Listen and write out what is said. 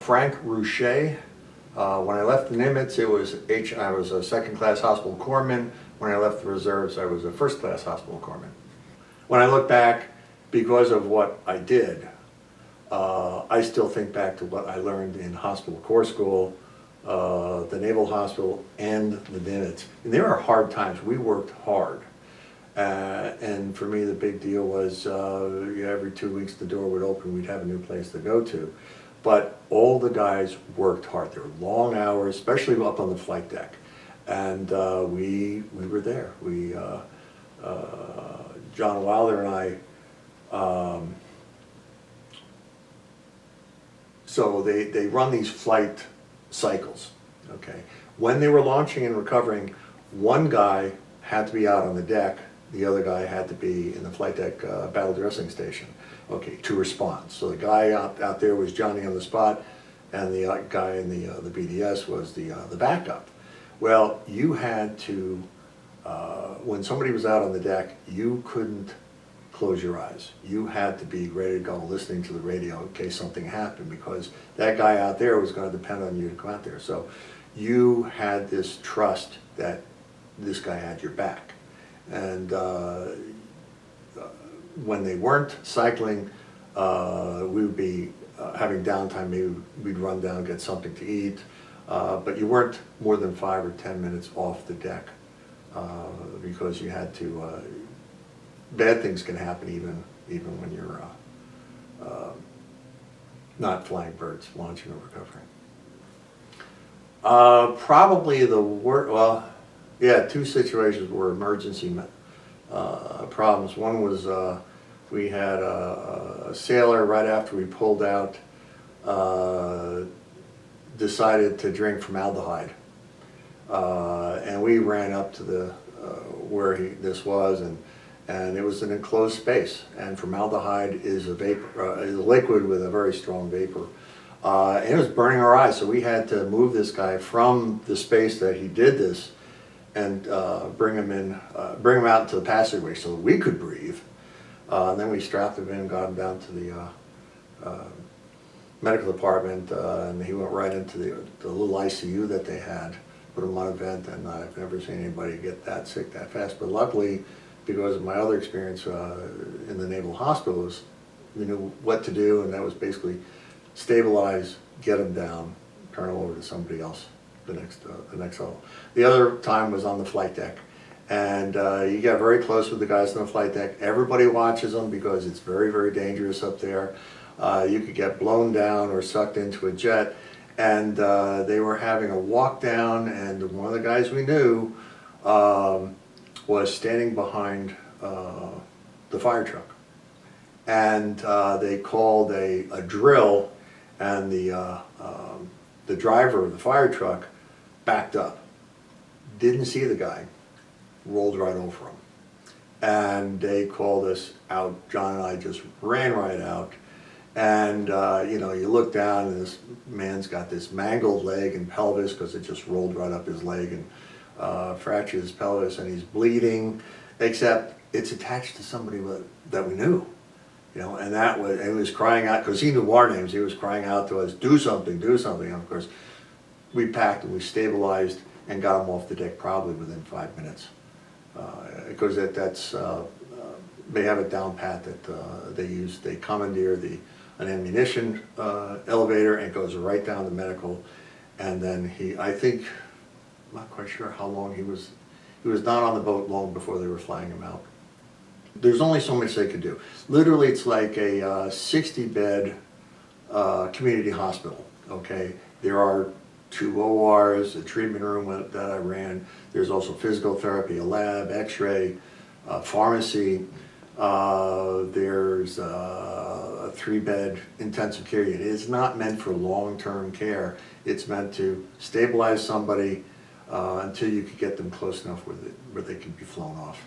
Frank Reusche. When I left the Nimitz, I was a second-class hospital corpsman. When I left the reserves, I was a first-class hospital corpsman. When I look back, because of what I did, I still think back to what I learned in hospital corps school, the Naval Hospital, and the Nimitz. And there are hard times. We worked hard. And for me, the big deal was every 2 weeks the door would open, we'd have a new place to go to. But all the guys worked hard. There were long hours, especially up on the flight deck. And we were there. John Wilder and I, so they run these flight cycles, okay? When they were launching and recovering, one guy had to be out on the deck, the other guy had to be in the flight deck battle dressing station, okay, to respond. So the guy out there was Johnny on the spot, and the guy in the BDS was the backup. Well, you had to, when somebody was out on the deck, you couldn't close your eyes. You had to be ready to go, listening to the radio in case something happened, because that guy out there was going to depend on you to go out there. So you had this trust that this guy had your back. And when they weren't cycling, we would be having downtime. Maybe we'd run down, get something to eat, but you weren't more than 5 or 10 minutes off the deck because you had to. Bad things can happen even when you're not flying birds, launching or recovering. Probably the worst. Well, yeah, 2 situations were emergency problems. One was we had a sailor right after we pulled out decided to drink formaldehyde, and we ran up to the where this was, and it was an enclosed space, and formaldehyde is a vapor, is a liquid with a very strong vapor, and it was burning our eyes. So we had to move this guy from the space that he did this, and bring him out into the passageway so that we could breathe. And then we strapped him in, got him down to the medical department, and he went right into the little ICU that they had, put him on a vent, and I've never seen anybody get that sick that fast. But luckily, because of my other experience in the Naval Hospitals, we knew what to do, and that was basically stabilize, get him down, turn him over to somebody else the next level. The other time was on the flight deck, and you get very close with the guys on the flight deck. Everybody watches them because it's very, very dangerous up there. You could get blown down or sucked into a jet, and they were having a walk down, and one of the guys we knew was standing behind the fire truck, and they called a drill, and the driver of the fire truck backed up, didn't see the guy, rolled right over him, and they called us out. John and I just ran right out, and you look down, and this man's got this mangled leg and pelvis because it just rolled right up his leg and fractured his pelvis, and he's bleeding, except it's attached to somebody that we knew, and he was crying out because he knew our names. He was crying out to us, do something, do something. And of course, we packed and we stabilized and got him off the deck probably within 5 minutes, because they have it down pat that they commandeer an ammunition elevator, and it goes right down to medical, and then I think, I'm not quite sure how long he was not on the boat long before they were flying him out. There's only so much they could do. Literally, it's like a 60-bed community hospital, okay? There are 2 ORs, a treatment room that I ran. There's also physical therapy, a lab, x-ray, pharmacy. There's a 3-bed intensive care unit. It's not meant for long-term care. It's meant to stabilize somebody until you could get them close enough where they could be flown off.